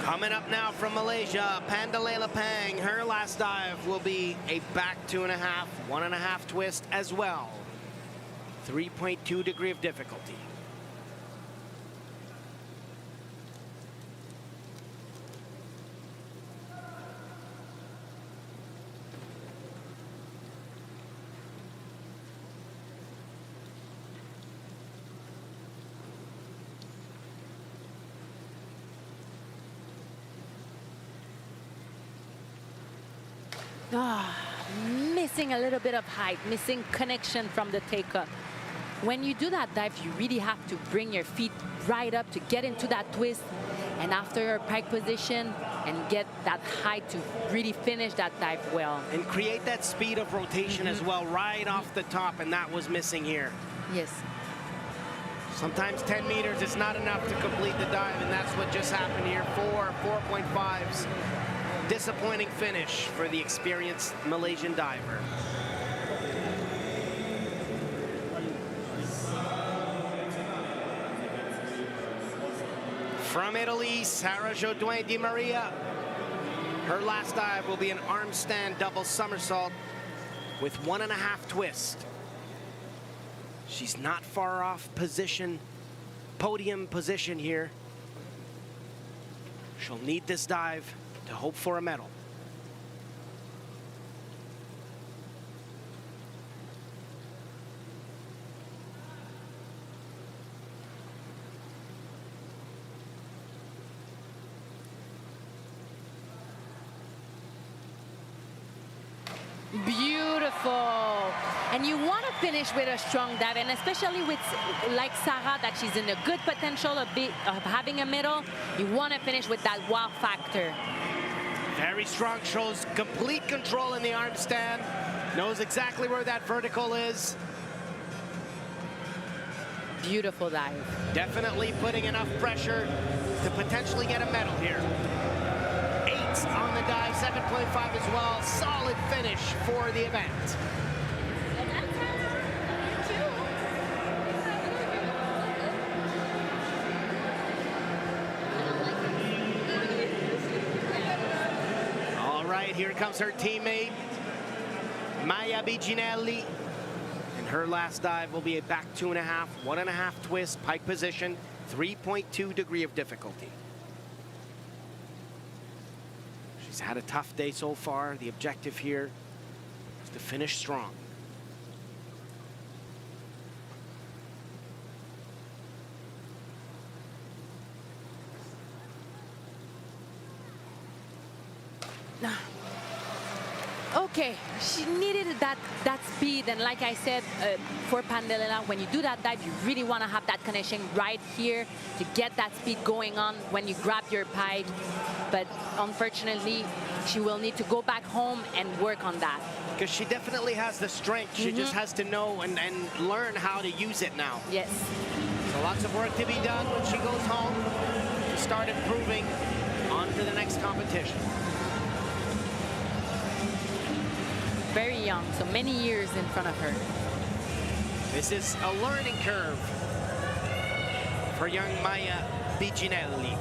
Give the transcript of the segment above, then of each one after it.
Coming up now from Malaysia, Pandalela Pang. Her last dive will be a back 2.5, 1.5 twist as well. 3.2 degree of difficulty. Missing a little bit of height, missing connection from the takeoff. When you do that dive, you really have to bring your feet right up to get into that twist, and after your pike position, and get that height to really finish that dive well. And create that speed of rotation as well, right off the top, and that was missing here. Yes. Sometimes 10 meters is not enough to complete the dive, and that's what just happened here. 4.5s. Disappointing finish for the experienced Malaysian diver. From Italy, Sarah Jodoin Di Maria. Her last dive will be an arm stand double somersault with 1.5 twist. She's not far off position, podium position here. She'll need this dive to hope for a medal. Beautiful. And you want to finish with a strong dive, and especially with, like Sarah, that she's in a good potential of having a medal, you want to finish with that wow factor. Very strong, shows complete control in the arm stand, knows exactly where that vertical is. Beautiful dive. Definitely putting enough pressure to potentially get a medal here. 8 on the dive, 7.5 as well. Solid finish for the event. Here comes her teammate, Maya Biginelli. And her last dive will be a back 2.5, 1.5 twist, pike position, 3.2 degree of difficulty. She's had a tough day so far. The objective here is to finish strong. Okay, she needed that speed, and like I said, for Pandalela, when you do that dive, you really want to have that connection right here to get that speed going on when you grab your pike. But unfortunately, she will need to go back home and work on that. Because she definitely has the strength. She just has to know and learn how to use it now. Yes. So lots of work to be done when she goes home to start improving on to the next competition. Very young, so many years in front of her. This is a learning curve for young Maya Biginelli.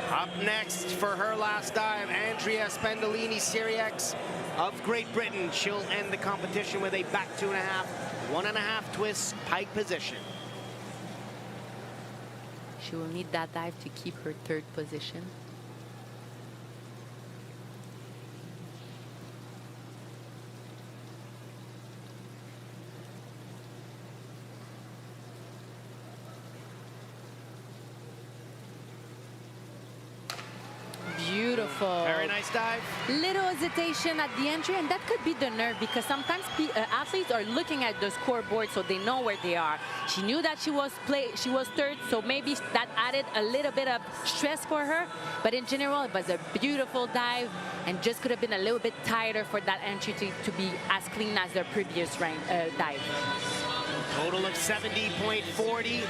Up next for her last dive, Andrea Spendolini Syriax of Great Britain. She'll end the competition with a back 2.5, 1.5 twist pike position. She will need that dive to keep her 3rd position. Beautiful. Very nice dive. Little hesitation at the entry, and that could be the nerve, because sometimes athletes are looking at the scoreboard so they know where they are. She knew that she was 3rd, so maybe that added a little bit of stress for her. But in general, it was a beautiful dive, and just could have been a little bit tighter for that entry to be as clean as the previous dive. Total of 70.40.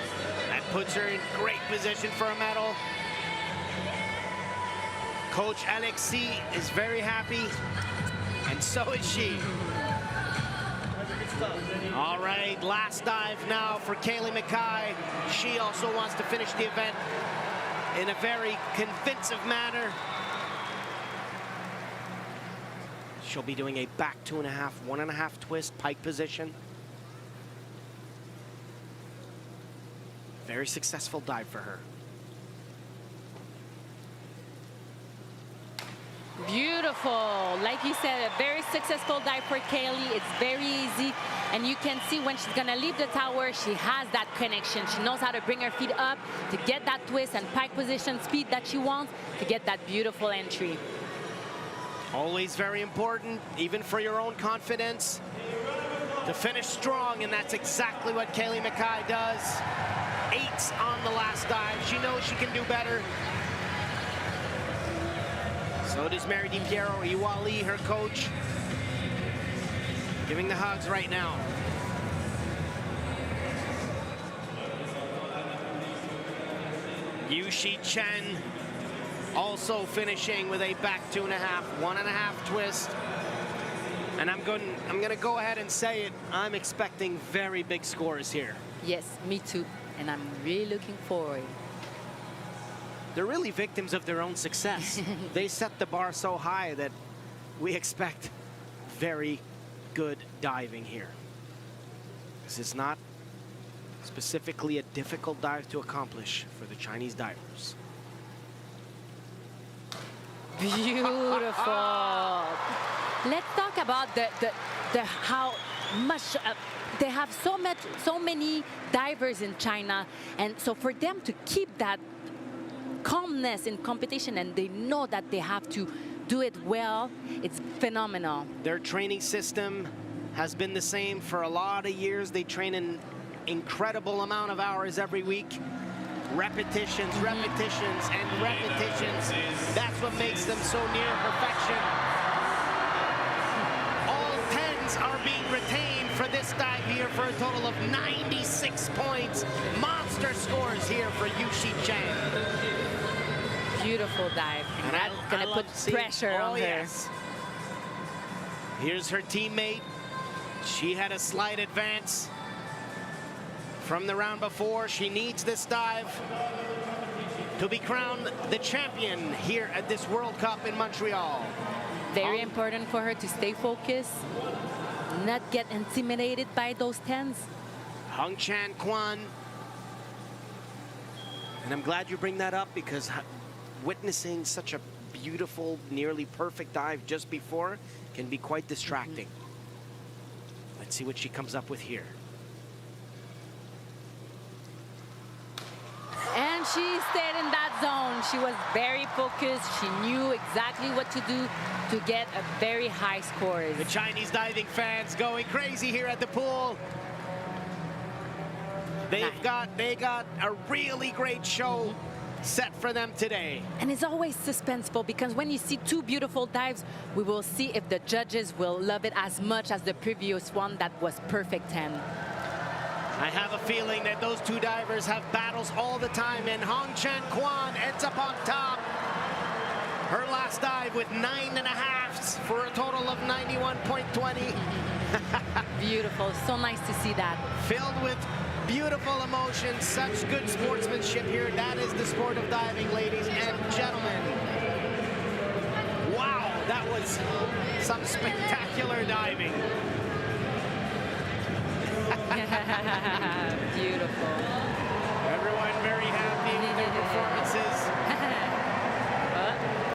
That puts her in great position for a medal. Coach Alexis is very happy, and so is she. All right, last dive now for Kaylee Mackay. She also wants to finish the event in a very convincing manner. She'll be doing a back 2.5, 1.5 twist, pike position. Very successful dive for her. Beautiful. Like you said, a very successful dive for Kaylee. It's very easy. And you can see when she's going to leave the tower, she has that connection. She knows how to bring her feet up to get that twist and pike position speed that she wants to get that beautiful entry. Always very important, even for your own confidence, to finish strong, and that's exactly what Kaylee McKay does. 8s on the last dive. She knows she can do better. So does Mary DiPiero, Iwa Lee, her coach, giving the hugs right now. Yuxi Chen also finishing with a back 2.5, 1.5 twist. And I'm gonna go ahead and say it. I'm expecting very big scores here. Yes, me too. And I'm really looking forward. They're really victims of their own success. They set the bar so high that we expect very good diving here. This is not specifically a difficult dive to accomplish for the Chinese divers. Beautiful. Let's talk about the how much they have so many divers in China, and so for them to keep that calmness in competition, and they know that they have to do it well, it's phenomenal. Their training system has been the same for a lot of years. They train an incredible amount of hours every week. Repetitions, repetitions, and repetitions. That's what makes them so near perfection. All 10s are being retained for this dive here for a total of 96 points. Monster scores here for Yuxi Chen. Beautiful dive. And that's gonna put pressure on her. Yes. Here's her teammate. She had a slight advance from the round before. She needs this dive to be crowned the champion here at this World Cup in Montreal. Very important for her to stay focused, not get intimidated by those 10s. Hung Chan Kwan. And I'm glad you bring that up, because witnessing such a beautiful, nearly perfect dive just before can be quite distracting. Let's see what she comes up with here. And she stayed in that zone. She was very focused. She knew exactly what to do to get a very high score. The Chinese diving fans going crazy here at the pool. They got a really great show set for them today. And it's always suspenseful, because when you see two beautiful dives, we will see if the judges will love it as much as the previous one that was perfect 10. I have a feeling that those two divers have battles all the time, and Hong Chan Kwan ends up on top. Her last dive with 9.5s for a total of 91.20. Beautiful, so nice to see that. Filled with beautiful emotion, such good sportsmanship here. That is the sport of diving, ladies and gentlemen. Wow, that was some spectacular diving.